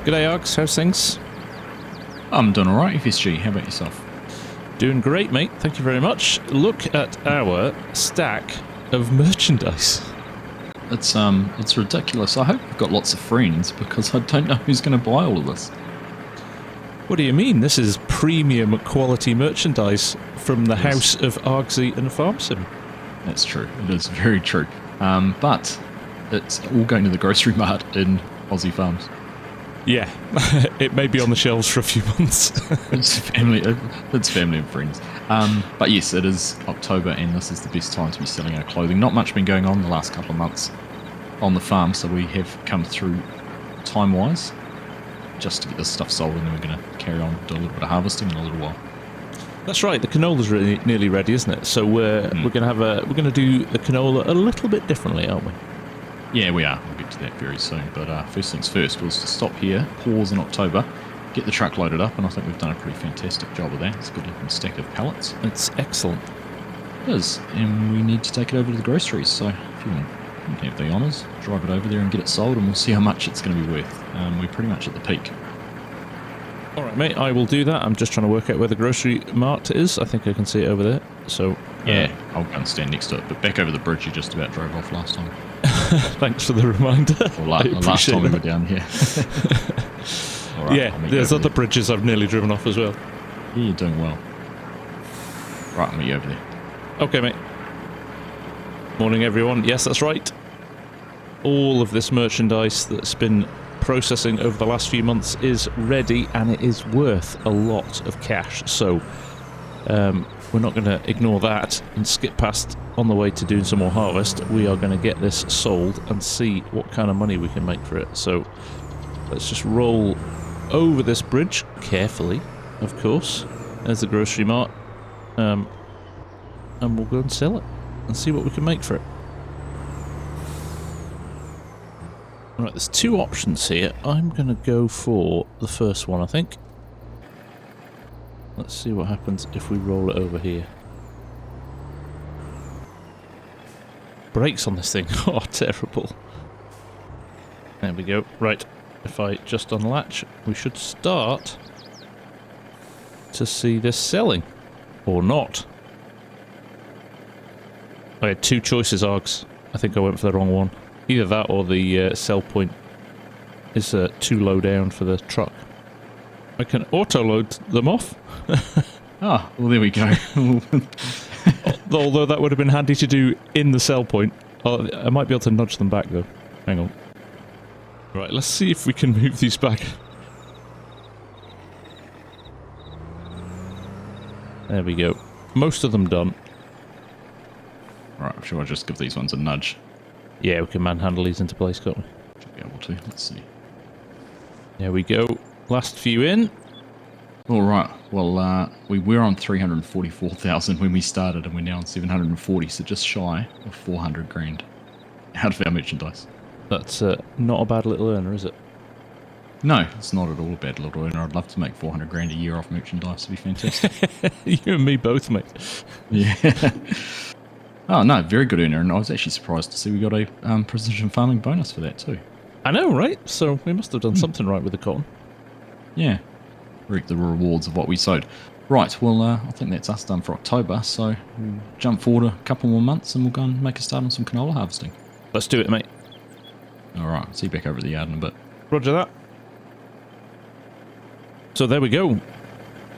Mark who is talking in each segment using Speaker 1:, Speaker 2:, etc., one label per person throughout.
Speaker 1: G'day, Args. How's things?
Speaker 2: I'm doing alright, FSG. How about yourself?
Speaker 1: Doing great, mate. Thank you very much. Look at our stack of merchandise.
Speaker 2: It's ridiculous. I hope we've got lots of friends because I don't know who's going to buy all of this.
Speaker 1: What do you mean? This is premium quality merchandise from the house of Argsy and FarmSim.
Speaker 2: That's true. It is very true. But it's all going to the grocery mart in Aussie Farms.
Speaker 1: Yeah, it may be on the shelves for a few months.
Speaker 2: It's family and friends. But yes, it is October and this is the best time to be selling our clothing. Not much been going on the last couple of months on the farm, so we have come through time-wise just to get this stuff sold, and then we're going to carry on, do a little bit of harvesting in a little while.
Speaker 1: That's right. The canola's really nearly ready, isn't it? So we're going to do the canola a little bit differently, aren't we?
Speaker 2: Yeah, we are. We'll get to that very soon. But first things first was to stop here, pause in October, get the truck loaded up, and I think we've done a pretty fantastic job of that. It's a good looking stack of pallets.
Speaker 1: It's excellent.
Speaker 2: It is, and we need to take it over to the groceries. So if you want, you can have the honours, drive it over there and get it sold, and we'll see how much it's going to be worth. We're pretty much at the peak.
Speaker 1: All right, mate, I will do that. I'm just trying to work out where the grocery mart is. I think I can see it over there. So
Speaker 2: yeah, I'll go and stand next to it. But back over the bridge you just about drove off last time.
Speaker 1: Thanks for the reminder.
Speaker 2: Or last time we were down here. Right,
Speaker 1: yeah, there's other bridges I've nearly driven off as well.
Speaker 2: Yeah, you're doing well. Right, I'll meet you over there.
Speaker 1: Okay, mate. Morning, everyone. Yes, that's right. All of this merchandise that's been processing over the last few months is ready, and it is worth a lot of cash. So we're not going to ignore that and skip past on the way to doing some more harvest. We are going to get this sold and see what kind of money we can make for it. So let's just roll over this bridge carefully, of course. There's the grocery mart, and we'll go and sell it and see what we can make for it. Right, there's two options here. I'm going to go for the first one, I think. Let's see what happens if we roll it over here. Brakes on this thing. Oh, terrible. There we go. Right, if I just unlatch, we should start to see this selling. Or not. I had two choices, Args. I think I went for the wrong one. Either that or the sell point is too low down for the truck. I can auto-load them off.
Speaker 2: Ah, well there we go.
Speaker 1: Although that would have been handy to do in the sell point. I might be able to nudge them back though. Hang on. Right, let's see if we can move these back. There we go. Most of them done.
Speaker 2: Right, I'm sure I'll just give these ones a nudge.
Speaker 1: Yeah, we can manhandle these into place, can't we?
Speaker 2: Should be able to. Let's see.
Speaker 1: There we go. Last few in.
Speaker 2: All right. Well, we were on 344,000 when we started, and we're now on 740, so just shy of 400 grand out of our merchandise.
Speaker 1: That's not a bad little earner, is it?
Speaker 2: No, it's not at all a bad little earner. I'd love to make 400 grand a year off merchandise. It'd be fantastic.
Speaker 1: You and me both, mate.
Speaker 2: Yeah. Oh, no, very good earner, and I was actually surprised to see we got a precision farming bonus for that too.
Speaker 1: I know, right? So we must have done something right with the cotton.
Speaker 2: Yeah. Reap the rewards of what we sowed. Right, well, I think that's us done for October, so we'll jump forward a couple more months and we'll go and make a start on some canola harvesting.
Speaker 1: Let's do it, mate.
Speaker 2: All right, see you back over at the yard in a bit.
Speaker 1: Roger that. So there we go.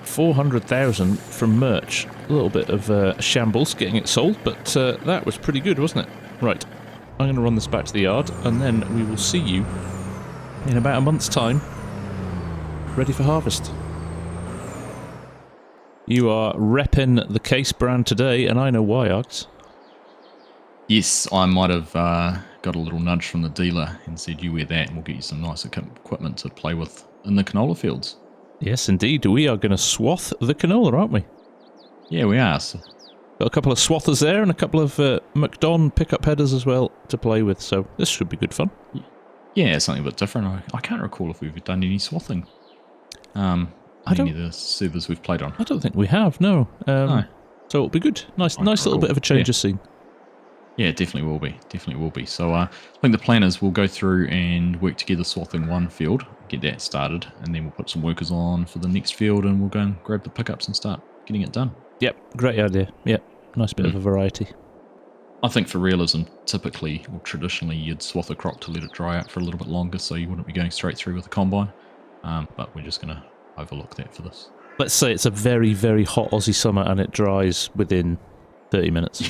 Speaker 1: 400,000 from merch. A little bit of shambles getting it sold, but that was pretty good, wasn't it? Right, I'm going to run this back to the yard, and then we will see you in about a month's time, ready for harvest. You are repping the Case brand today, and I know why, Args.
Speaker 2: Yes, I might have got a little nudge from the dealer and said you wear that and we'll get you some nice equipment to play with in the canola fields.
Speaker 1: Yes, indeed. We are going to swath the canola, aren't we?
Speaker 2: Yeah, we are. So.
Speaker 1: Got a couple of swathers there and a couple of McDon pickup headers as well to play with, so this should be good fun.
Speaker 2: Yeah, something a bit different. I can't recall if we've done any swathing. Any of the servers we've played on.
Speaker 1: I don't think we have, no.
Speaker 2: No.
Speaker 1: So it'll be good. Nice little bit of a change of scene.
Speaker 2: Yeah, definitely will be. Definitely will be. So I think the plan is we'll go through and work together swathing one field, get that started, and then we'll put some workers on for the next field, and we'll go and grab the pickups and start getting it done.
Speaker 1: Yep, great idea. Yep, nice bit of a variety.
Speaker 2: I think for realism, typically or traditionally, you'd swath a crop to let it dry out for a little bit longer, so you wouldn't be going straight through with the combine. But we're just going to overlook that for this.
Speaker 1: Let's say it's a very, very hot Aussie summer and it dries within 30 minutes.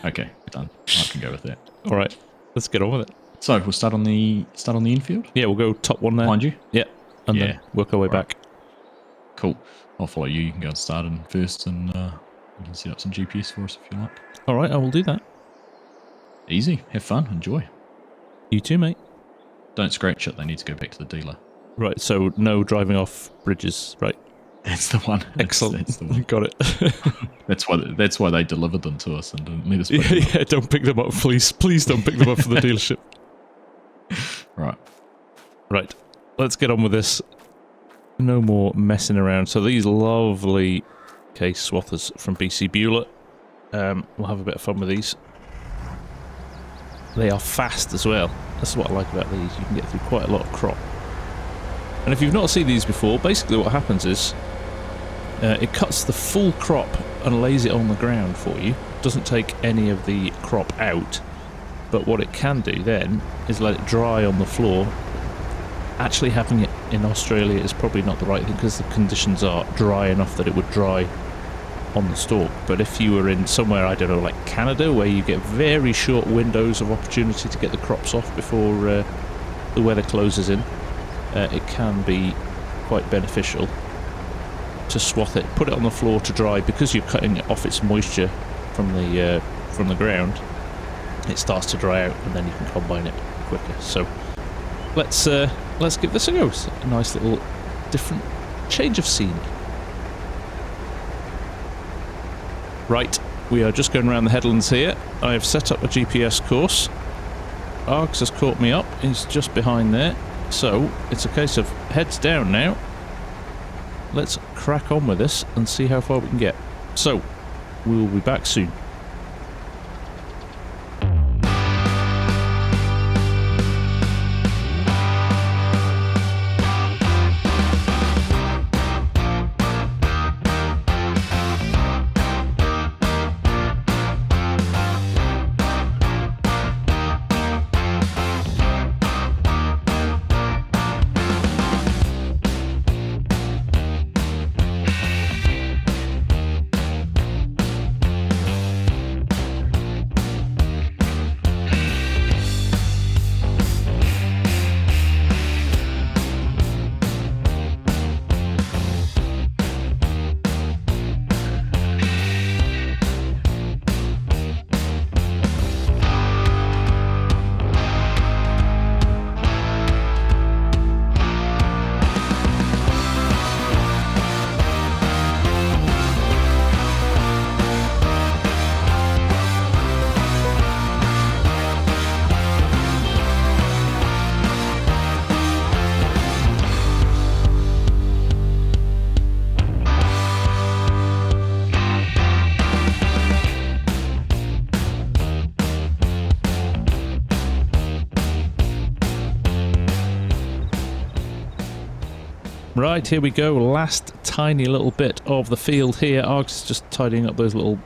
Speaker 2: Okay, done. I can go with that.
Speaker 1: All right, let's get on with it.
Speaker 2: So we'll start on the infield.
Speaker 1: Yeah, we'll go top one there.
Speaker 2: Behind you.
Speaker 1: Yeah, and then work our way back.
Speaker 2: Cool. I'll follow you. You can go and start in first, and you can set up some GPS for us if you like.
Speaker 1: All right, I will do that.
Speaker 2: Easy. Have fun. Enjoy.
Speaker 1: You too, mate.
Speaker 2: Don't scratch it. They need to go back to the dealer.
Speaker 1: Right, so no driving off bridges, right?
Speaker 2: That's the one.
Speaker 1: Excellent.
Speaker 2: That's the one.
Speaker 1: Got it.
Speaker 2: That's why they delivered them to us and didn't let us.
Speaker 1: Yeah, don't pick them up, please. Please don't pick them up from the dealership. Right. Let's get on with this. No more messing around. So these lovely case swathers from BC Beulah. We'll have a bit of fun with these. They are fast as well. That's what I like about these. You can get through quite a lot of crop. And if you've not seen these before, basically what happens is it cuts the full crop and lays it on the ground for you. Doesn't take any of the crop out. But what it can do then is let it dry on the floor. Actually having it in Australia is probably not the right thing because the conditions are dry enough that it would dry on the stalk. But if you were in somewhere, I don't know, like Canada, where you get very short windows of opportunity to get the crops off before the weather closes in, it can be quite beneficial to swath it, put it on the floor to dry, because you're cutting off its moisture from the ground. It starts to dry out, and then you can combine it quicker. So let's give this a go. It's a nice little different change of scene. Right, we are just going around the headlands here. I have set up a GPS course. Args has caught me up. He's just behind there. So it's a case of heads down now. Let's crack on with this and see how far we can get. So we'll be back soon. Right, here we go. Last tiny little bit of the field here. Arg's just tidying up those little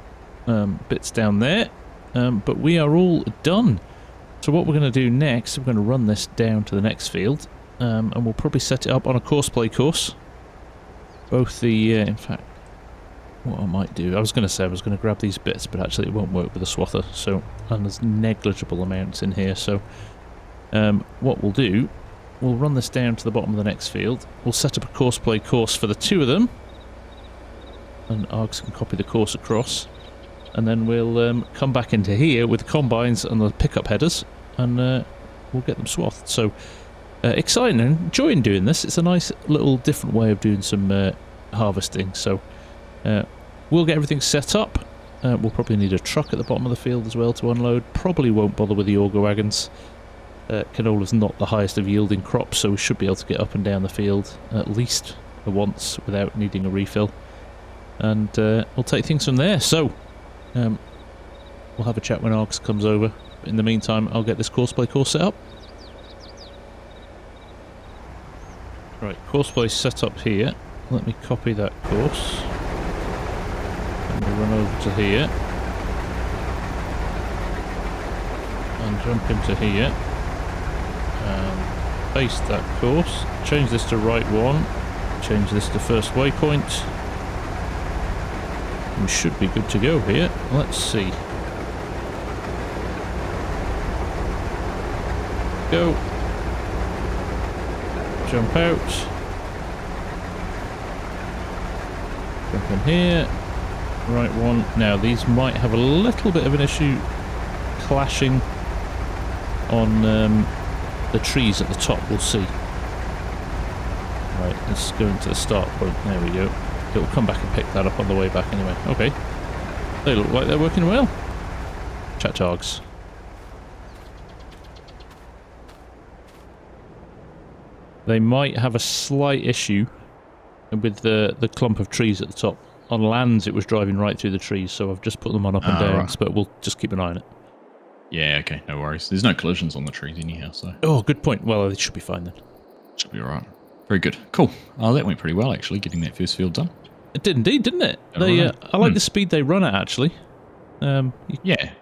Speaker 1: bits down there. But we are all done. So what we're going to do next, we're going to run this down to the next field. And we'll probably set it up on a course-play course. Both the... in fact, what I might do... I was going to say I was going to grab these bits, but actually it won't work with a swather. So, and there's negligible amounts in here. So what we'll do... We'll run this down to the bottom of the next field. We'll set up a course-play course for the two of them. And Args can copy the course across. And then we'll come back into here with the combines and the pickup headers. And we'll get them swathed. So, exciting and enjoying doing this. It's a nice little different way of doing some harvesting. So, we'll get everything set up. We'll probably need a truck at the bottom of the field as well to unload. Probably won't bother with the auger wagons. Canola's not the highest of yielding crops, so we should be able to get up and down the field at least once without needing a refill. And we'll take things from there. So, we'll have a chat when Args comes over. But in the meantime, I'll get this course-play course set up. Right, course place set up here. Let me copy that course. And we'll run over to here. And jump into here. And paste that course. Change this to right one. Change this to first waypoint. We should be good to go here. Let's see. Go. Jump out. Jump in here. Right one. Now these might have a little bit of an issue clashing on the trees at the top. We'll see. Right, let's go into the start point. There we go. It'll come back and pick that up on the way back anyway. Okay. They look like they're working well. Chat dogs. They might have a slight issue with the clump of trees at the top. On lands it was driving right through the trees, so I've just put them on up and downs, right. But we'll just keep an eye on it.
Speaker 2: Yeah, okay, no worries. There's no collisions on the trees anyhow, so...
Speaker 1: Oh, good point. Well, they should be fine then.
Speaker 2: Should be alright. Very good. Cool. That went pretty well, actually, getting that first field done.
Speaker 1: It did indeed, didn't it? They, I like the speed they run at, actually. You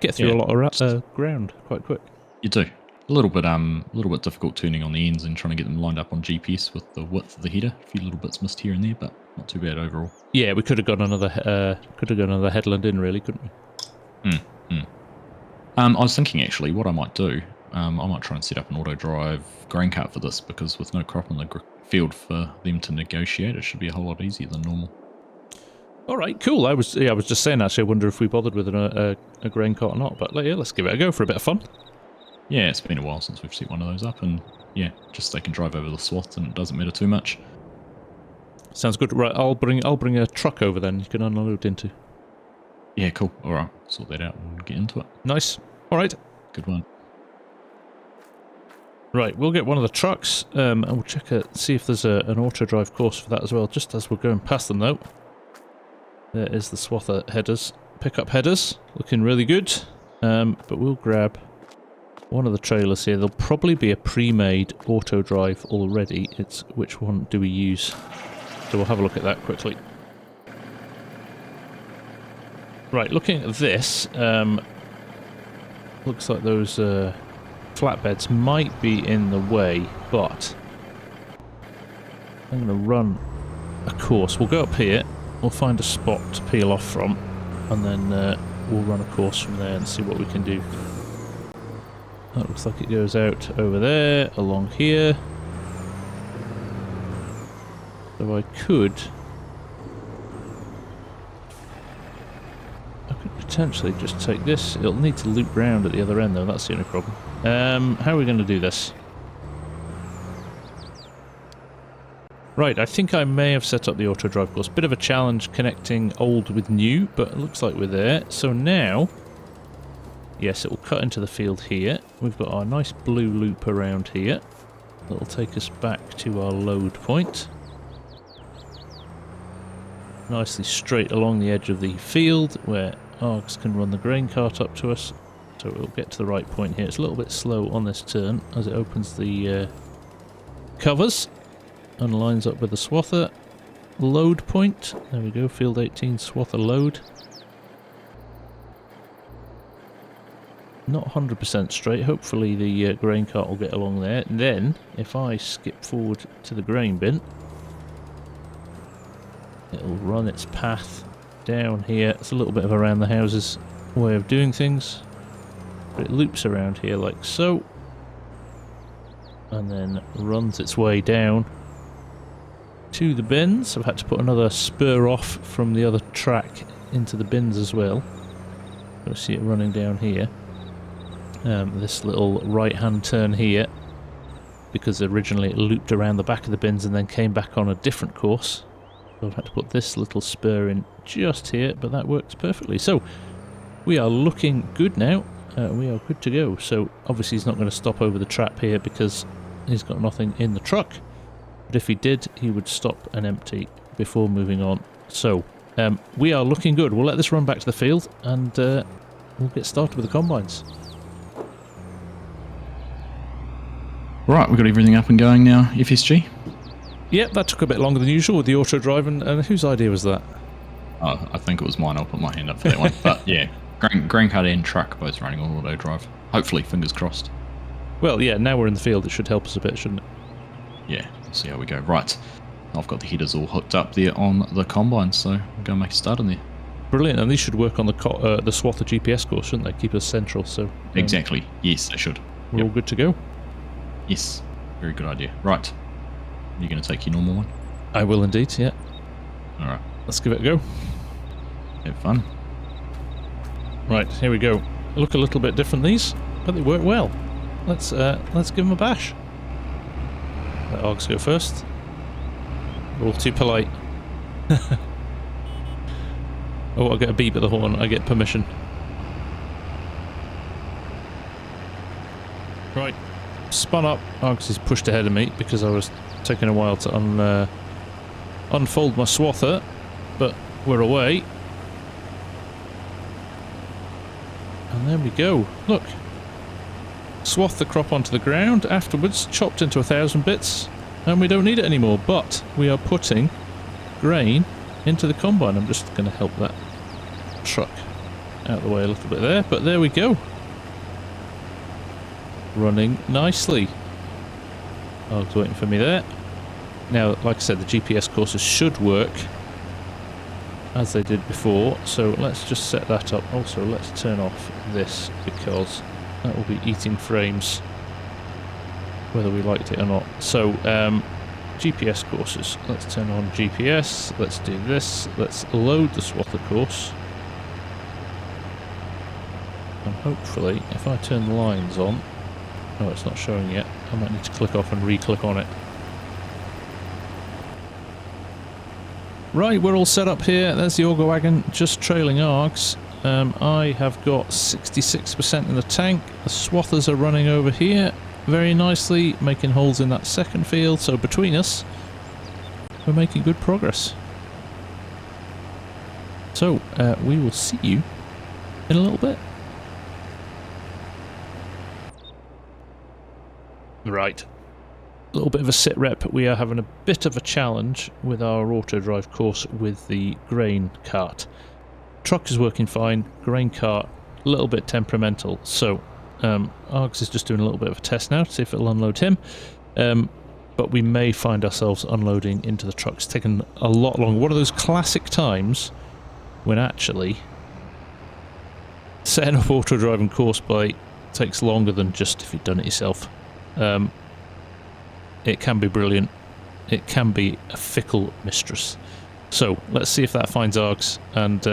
Speaker 1: get through a lot of ground quite quick.
Speaker 2: You do. A little bit difficult turning on the ends and trying to get them lined up on GPS with the width of the header. A few little bits missed here and there, but not too bad overall. Yeah, we could have got another headland in, really, couldn't we? I was thinking actually, what I might do, I might try and set up an auto drive grain cart for this, because with no crop in the field for them to negotiate, it should be a whole lot easier than normal.
Speaker 1: All right, cool. I was just saying actually, I wonder if we bothered with a grain cart or not. But yeah, let's give it a go for a bit of fun.
Speaker 2: Yeah, it's been a while since we've set one of those up, and yeah, just they can drive over the swath, and it doesn't matter too much.
Speaker 1: Sounds good. Right, I'll bring a truck over then. You can unload into.
Speaker 2: Yeah, cool. All right, sort that out and get into it.
Speaker 1: Nice. All right.
Speaker 2: Good one.
Speaker 1: Right, we'll get one of the trucks, and we'll see if there's an auto drive course for that as well. Just as we're going past them, though. There is the swather headers, pickup headers, looking really good. But we'll grab one of the trailers here. There'll probably be a pre-made auto drive already. It's which one do we use? So we'll have a look at that quickly. Right, looking at this, looks like those flatbeds might be in the way, but I'm going to run a course. We'll go up here. We'll find a spot to peel off from, and then we'll run a course from there and see what we can do. That looks like it goes out over there, along here. So I could potentially just take this. It'll need to loop round at the other end though, that's the only problem. How are we going to do this? Right, I think I may have set up the auto drive course. Bit of a challenge connecting old with new, but it looks like we're there. So now, yes, it will cut into the field here. We've got our nice blue loop around here. That'll take us back to our load point. Nicely straight along the edge of the field where Args can run the grain cart up to us. So we'll get to the right point here. It's a little bit slow on this turn as it opens the covers. And lines up with the swather load point. There we go, field 18 swather load. Not 100% straight. Hopefully the grain cart will get along there. And then, if I skip forward to the grain bin, it'll run its path down here. It's a little bit of around the houses way of doing things. But it loops around here like so. And then runs its way down to the bins. I've had to put another spur off from the other track into the bins as well. You'll see it running down here. This little right hand turn here, because originally it looped around the back of the bins and then came back on a different course. So I've had to put this little spur in just here, but that works perfectly. So we are looking good now. We are good to go. So obviously he's not going to stop over the trap here because he's got nothing in the truck. But if he did, he would stop and empty before moving on. So, we are looking good. We'll let this run back to the field, and we'll get started with the combines.
Speaker 2: Right, we've got everything up and going now, FSG.
Speaker 1: Yep, that took a bit longer than usual with the auto drive, and whose idea was that?
Speaker 2: I think it was mine. I'll put my hand up for that one. But yeah, grain cart and truck both running on auto drive. Hopefully, fingers crossed.
Speaker 1: Well, yeah, now we're in the field, it should help us a bit, shouldn't it?
Speaker 2: Yeah, we'll see how we go. Right, I've got the headers all hooked up there on the combine, so we'll go make a start in there.
Speaker 1: Brilliant, and these should work on the Swather GPS course, shouldn't they? Keep us central, so...
Speaker 2: Exactly, yes, they should.
Speaker 1: We're all good to go.
Speaker 2: Yes, very good idea. Right, you're going to take your normal one?
Speaker 1: I will indeed, yeah.
Speaker 2: Alright.
Speaker 1: Let's give it a go.
Speaker 2: Have fun.
Speaker 1: Right, here we go. Look a little bit different, these, but they work well. Let's give them a bash. Let Args go first. We're all too polite. Oh, I get a beep at the horn. I get permission. Right, spun up. Args is pushed ahead of me because I was taking a while to unfold my swather, but we're away. And there we go. Look. Swath the crop onto the ground, afterwards chopped into 1,000 bits, and we don't need it anymore, but we are putting grain into the combine. I'm just going to help that truck out of the way a little bit there, but there we go. Running nicely. Arg's waiting for me there. Now, like I said, the GPS courses should work as they did before, so let's just set that up. Also, let's turn off this because that will be eating frames whether we liked it or not. So, GPS courses. Let's turn on GPS. Let's do this. Let's load the Swather course. And hopefully, if I turn the lines on... Oh, it's not showing yet. I might need to click off and re-click on it. Right, we're all set up here. There's the auger wagon, just trailing Args. I have got 66% in the tank. The swathers are running over here very nicely, making holes in that second field. So between us, we're making good progress. So we will see you in a little bit. Right. A little bit of a sit rep. We are having a bit of a challenge with our auto drive course with the grain cart. Truck is working fine, grain cart a little bit temperamental, so Args is just doing a little bit of a test now to see if it'll unload him, but we may find ourselves unloading into the truck. It's taken a lot longer. One of those classic times when actually setting up auto driving course by takes longer than just if you've done it yourself. It can be brilliant, it can be a fickle mistress. So let's see if that finds Args, and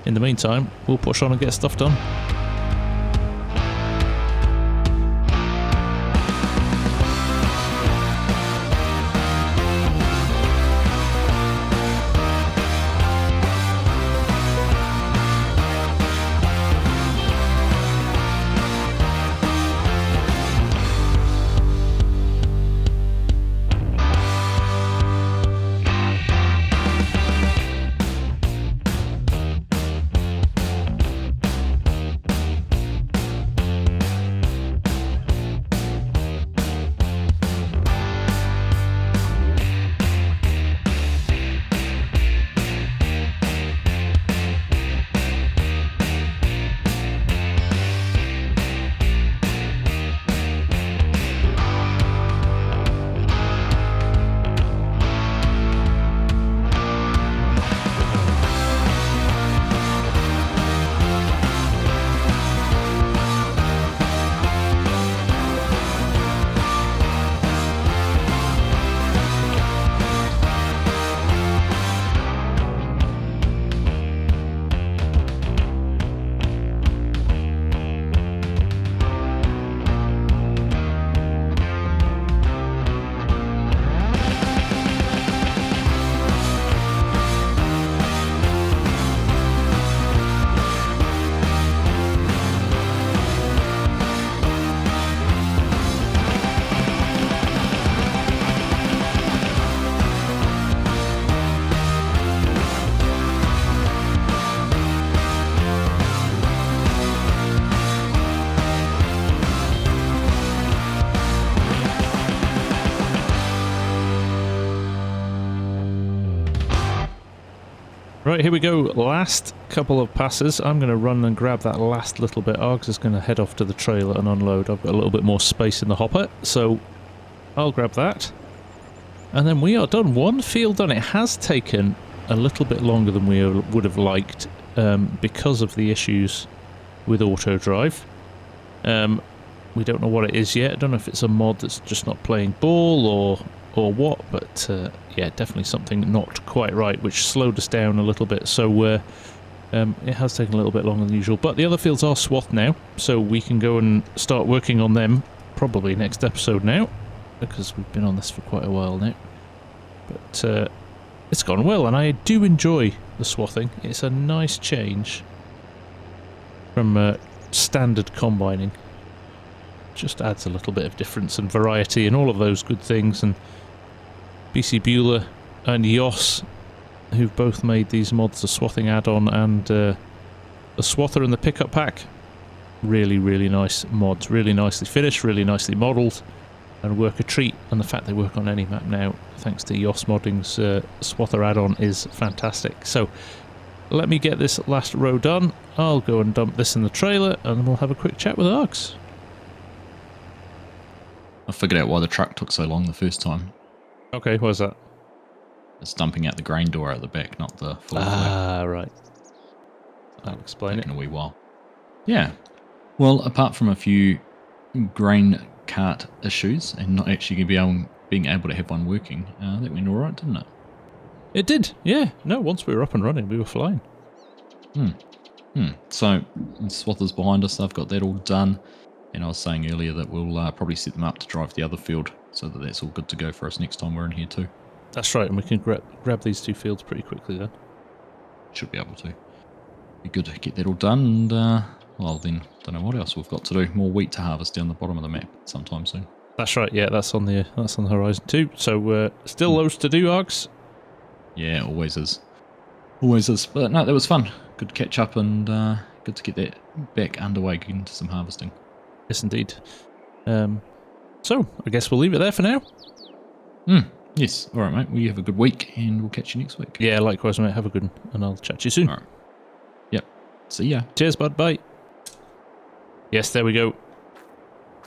Speaker 1: in the meantime, we'll push on and get stuff done. Right, here we go. Last couple of passes. I'm going to run and grab that last little bit. Args is going to head off to the trailer and unload. I've got a little bit more space in the hopper, so I'll grab that. And then we are done. One field done. It has taken a little bit longer than we would have liked because of the issues with auto drive. We don't know what it is yet. I don't know if it's a mod that's just not playing ball or what, but yeah, definitely something not quite right, which slowed us down a little bit. So it has taken a little bit longer than usual. But the other fields are swathed now, so we can go and start working on them probably next episode now, because we've been on this for quite a while now. But it's gone well, and I do enjoy the swathing. It's a nice change from standard combining. Just adds a little bit of difference and variety and all of those good things. And BC Bueller and Yoss, who've both made these mods, the swathing add-on and the swather and the pickup pack, really, really nice mods. Really nicely finished, really nicely modelled, and work a treat. And the fact they work on any map now, thanks to Yoss Modding's swather add-on, is fantastic. So let me get this last row done. I'll go and dump this in the trailer, and then we'll have a quick chat with Args.
Speaker 2: I figured out why the truck took so long the first time.
Speaker 1: Okay, why's that?
Speaker 2: It's dumping out the grain door out the back, not the full
Speaker 1: Ah, right. I'll explain it.
Speaker 2: Taking a wee while. Yeah. Well, apart from a few grain cart issues and not actually being able to have one working, that went alright, didn't it?
Speaker 1: It did, yeah. No, once we were up and running, we were flying.
Speaker 2: So, the swathers behind us, I've got that all done. And I was saying earlier that we'll probably set them up to drive the other field, so that that's all good to go for us next time we're in here too.
Speaker 1: That's right, and we can grab these two fields pretty quickly then.
Speaker 2: Should be able to. Be good to get that all done, and well then, don't know what else we've got to do. More wheat to harvest down the bottom of the map sometime soon. That's
Speaker 1: right, yeah, that's on the horizon too. So still loads to do, Args.
Speaker 2: Yeah, always is. Always is. But no, that was fun. Good to catch up and good to get that back underway, get into some harvesting.
Speaker 1: Yes, indeed. So, I guess we'll leave it there for now.
Speaker 2: Yes. All right, mate. Well, you have a good week, and we'll catch you next week.
Speaker 1: Yeah, likewise, mate. Have a good one, and I'll chat to you soon.
Speaker 2: All right. Yep. See ya.
Speaker 1: Cheers, bud. Bye. Yes, there we go.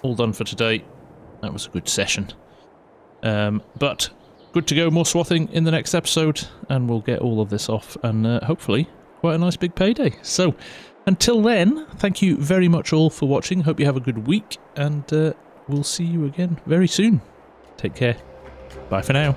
Speaker 1: All done for today. That was a good session. But good to go. More swathing in the next episode, and we'll get all of this off, and hopefully quite a nice big payday. So, until then, thank you very much all for watching. Hope you have a good week, and we'll see you again very soon. Take care. Bye for now.